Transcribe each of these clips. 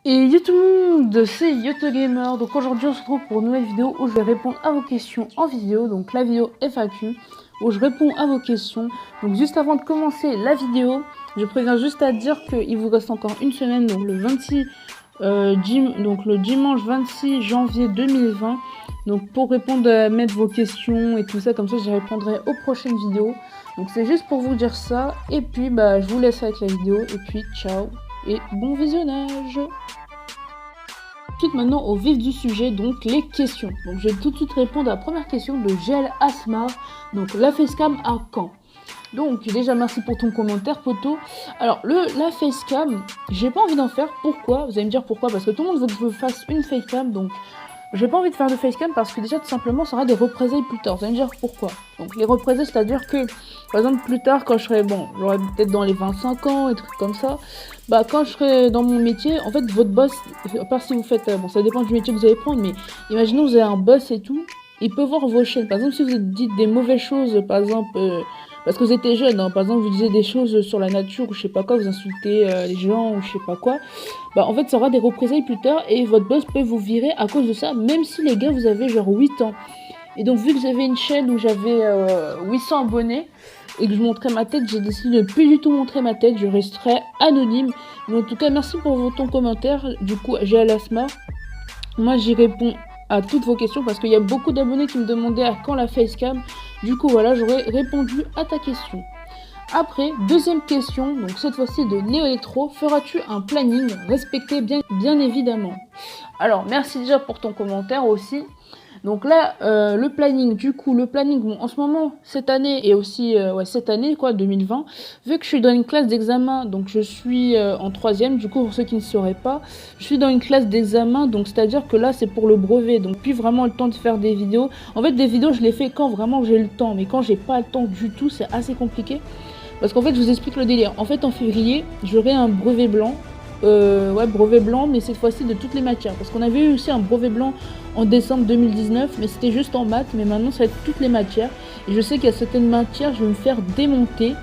Et yo tout le monde, c'est YotoGamer. Donc aujourd'hui on se retrouve pour une nouvelle vidéo où je vais répondre à vos questions en vidéo. Donc la vidéo FAQ où je réponds à vos questions. Donc juste avant de commencer la vidéo, je préviens juste à dire qu'il vous reste encore une semaine, donc le 26 donc le dimanche 26 janvier 2020. Donc pour répondre, mettre vos questions et tout ça, comme ça j'y répondrai aux prochaines vidéos. Donc c'est juste pour vous dire ça. Et puis je vous laisse avec la vidéo. Et puis ciao et bon visionnage. Ensuite maintenant au vif du sujet, donc les questions. Donc je vais tout de suite répondre à la première question de Gel Asmar. Donc la facecam à quand? Donc déjà merci pour ton commentaire poto. Alors la facecam, j'ai pas envie d'en faire. Pourquoi? Vous allez me dire pourquoi? Parce que tout le monde veut que je fasse une facecam. Donc j'ai pas envie de faire de facecam parce que déjà tout simplement ça aura des représailles plus tard. Vous allez me dire pourquoi? Donc les représailles, c'est à dire que par exemple plus tard quand je serai j'aurai peut-être dans les 25 ans et trucs comme ça, quand je serai dans mon métier, en fait votre boss, à part si vous faites, ça dépend du métier que vous allez prendre, mais imaginons vous avez un boss et tout, il peut voir vos chaînes. Par exemple si vous dites des mauvaises choses, par exemple parce que vous étiez jeune, hein, par exemple vous disiez des choses sur la nature ou je sais pas quoi, vous insultez les gens ou je sais pas quoi, en fait ça aura des représailles plus tard et votre boss peut vous virer à cause de ça, même si les gars vous avez genre 8 ans. Et donc vu que j'avais une chaîne où j'avais 800 abonnés et que je montrais ma tête, j'ai décidé de plus du tout montrer ma tête, je resterai anonyme. Mais en tout cas merci pour ton commentaire, du coup j'ai Alasma. Moi j'y réponds à toutes vos questions parce qu'il y a beaucoup d'abonnés qui me demandaient à quand la facecam. Du coup voilà, j'aurais répondu à ta question. Après, deuxième question, donc cette fois-ci de Néo Electro, feras-tu un planning respecté bien évidemment? Alors merci déjà pour ton commentaire aussi. Donc là, le planning, en ce moment, cette année et aussi, cette année, 2020, vu que je suis dans une classe d'examen, donc je suis en 3e, du coup, pour ceux qui ne sauraient pas, je suis dans une classe d'examen, donc c'est-à-dire que là, c'est pour le brevet, donc plus vraiment le temps de faire des vidéos. En fait, des vidéos, je les fais quand vraiment j'ai le temps, mais quand j'ai pas le temps du tout, c'est assez compliqué. Parce qu'en fait, je vous explique le délire. En fait, en février, j'aurai un brevet blanc. Brevet blanc, mais cette fois-ci de toutes les matières. Parce qu'on avait eu aussi un brevet blanc en décembre 2019, mais c'était juste en maths. Mais maintenant, ça va être toutes les matières. Et je sais qu'il y a certaines matières, je vais me faire démonter.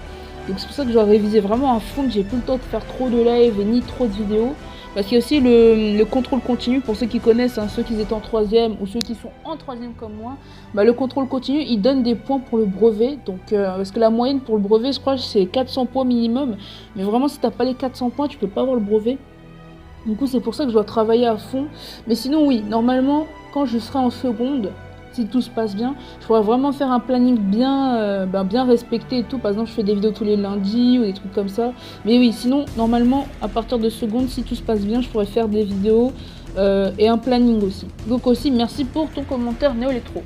Donc c'est pour ça que je dois réviser vraiment à fond, que j'ai plus le temps de faire trop de live et ni trop de vidéos. Parce qu'il y a aussi le contrôle continu, pour ceux qui connaissent, hein, ceux qui étaient en 3e ou ceux qui sont en 3e comme moi. Le contrôle continu, il donne des points pour le brevet. Donc, parce que la moyenne pour le brevet, je crois, c'est 400 points minimum. Mais vraiment, si t'as pas les 400 points, tu peux pas avoir le brevet. Du coup, c'est pour ça que je dois travailler à fond. Mais sinon, oui, normalement, quand je serai en seconde, si tout se passe bien, je pourrais vraiment faire un planning bien respecté et tout. Par exemple, je fais des vidéos tous les lundis ou des trucs comme ça. Mais oui, sinon, normalement, à partir de seconde, si tout se passe bien, je pourrais faire des vidéos et un planning aussi. Donc aussi, merci pour ton commentaire Néo Electro.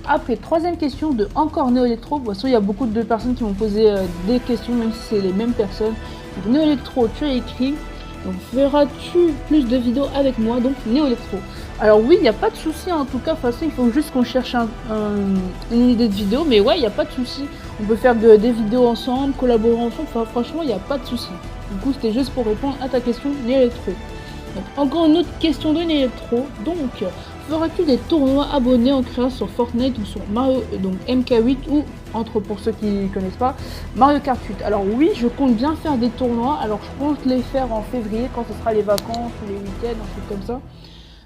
Après, troisième question de encore Néo Electro. De toute façon, il y a beaucoup de personnes qui m'ont posé des questions, même si c'est les mêmes personnes. Donc, Néo Electro, tu as écrit. Donc, feras-tu plus de vidéos avec moi? Donc, Néo Electro. Alors oui, il n'y a pas de souci, en tout cas, de toute façon, il faut juste qu'on cherche une idée de vidéo, mais ouais, il n'y a pas de souci. On peut faire des vidéos ensemble, collaborer ensemble, enfin franchement, il n'y a pas de souci. Du coup, c'était juste pour répondre à ta question, Néo Electro. Donc, encore une autre question de Néo Electro. Donc, feras-tu des tournois abonnés en créant sur Fortnite ou sur Mario, donc MK8 ou, pour ceux qui ne connaissent pas, Mario Kart 8? Alors oui, je compte bien faire des tournois, alors je compte les faire en février quand ce sera les vacances ou les week-ends, un truc comme ça.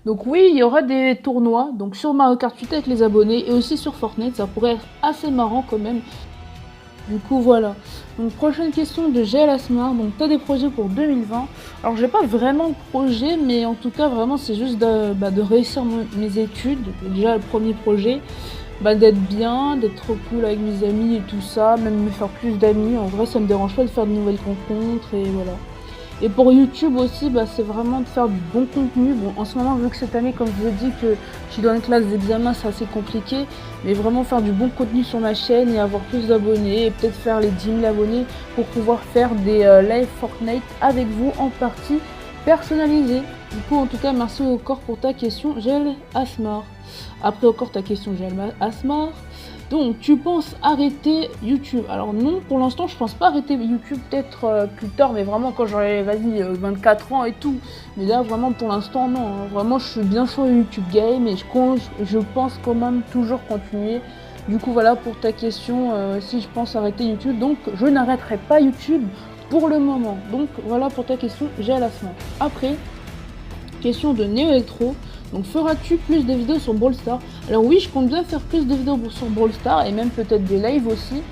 Donc oui, il y aura des tournois, donc sur Mario Kart 8 avec les abonnés et aussi sur Fortnite, ça pourrait être assez marrant quand même. Du coup voilà. Donc prochaine question de GL Asmar, donc t'as des projets pour 2020? Alors j'ai pas vraiment de projet, mais en tout cas vraiment c'est juste de réussir mes études, déjà le premier projet, d'être bien, d'être cool avec mes amis et tout ça, même me faire plus d'amis, en vrai ça me dérange pas de faire de nouvelles rencontres et voilà. Et pour YouTube aussi, c'est vraiment de faire du bon contenu. Bon, en ce moment, vu que cette année, comme je vous ai dit, que je suis dans une classe d'examen, c'est assez compliqué. Mais vraiment faire du bon contenu sur ma chaîne et avoir plus d'abonnés. Et peut-être faire les 10 000 abonnés pour pouvoir faire des live Fortnite avec vous en partie personnalisée. Du coup, en tout cas, merci encore pour ta question, Gel Asmar. Après encore ta question, Gel Asmar. Donc, tu penses arrêter YouTube? Alors non, pour l'instant, je pense pas arrêter YouTube, peut-être plus tard, mais vraiment quand j'aurai, 24 ans et tout. Mais là, vraiment, pour l'instant, non. Vraiment, je suis bien sur le YouTube Game et je pense quand même toujours continuer Du coup voilà pour ta question, si je pense arrêter YouTube. Donc je n'arrêterai pas YouTube pour le moment. Donc voilà pour ta question, j'ai à la fin. Après, question de Neo Electro. Donc feras-tu plus de vidéos sur Brawl Stars? Alors oui, je compte bien faire plus de vidéos sur Brawl Stars et même peut-être des lives aussi.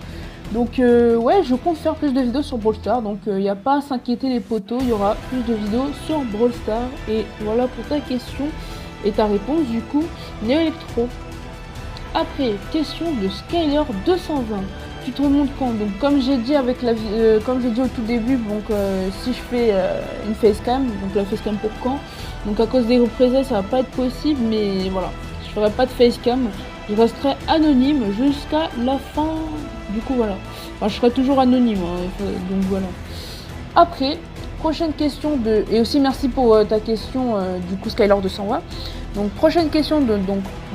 Donc ouais, je compte faire plus de vidéos sur Brawl Stars. Donc il n'y a pas à s'inquiéter les potos, il y aura plus de vidéos sur Brawl Stars. Et voilà pour ta question et ta réponse du coup, Neo Electro. Après, question de Skyler 220. Tu te remontes quand? Donc comme j'ai dit avec comme j'ai dit au tout début, donc si je fais une facecam, donc la facecam pour quand? Donc à cause des représailles ça va pas être possible, mais voilà, je ferai pas de facecam, je resterai anonyme jusqu'à la fin. Du coup voilà, enfin, je serai toujours anonyme, hein, donc voilà. Après, prochaine question de... Et aussi merci pour ta question du coup Skyler 220. Donc prochaine question de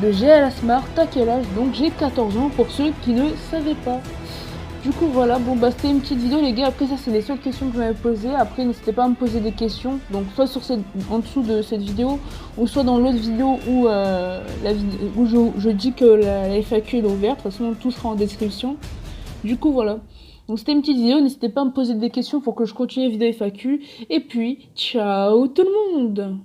GLA Smart, t'as quel âge? Donc j'ai 14 ans pour ceux qui ne savaient pas. Du coup voilà, bon bah c'était une petite vidéo les gars, après ça c'est les seules questions que je m'avais posées. Après n'hésitez pas à me poser des questions, donc soit sur en dessous de cette vidéo, ou soit dans l'autre vidéo où, je dis que la FAQ est ouverte, de toute façon tout sera en description. Du coup voilà, donc c'était une petite vidéo, n'hésitez pas à me poser des questions pour que je continue les vidéos FAQ, et puis ciao tout le monde!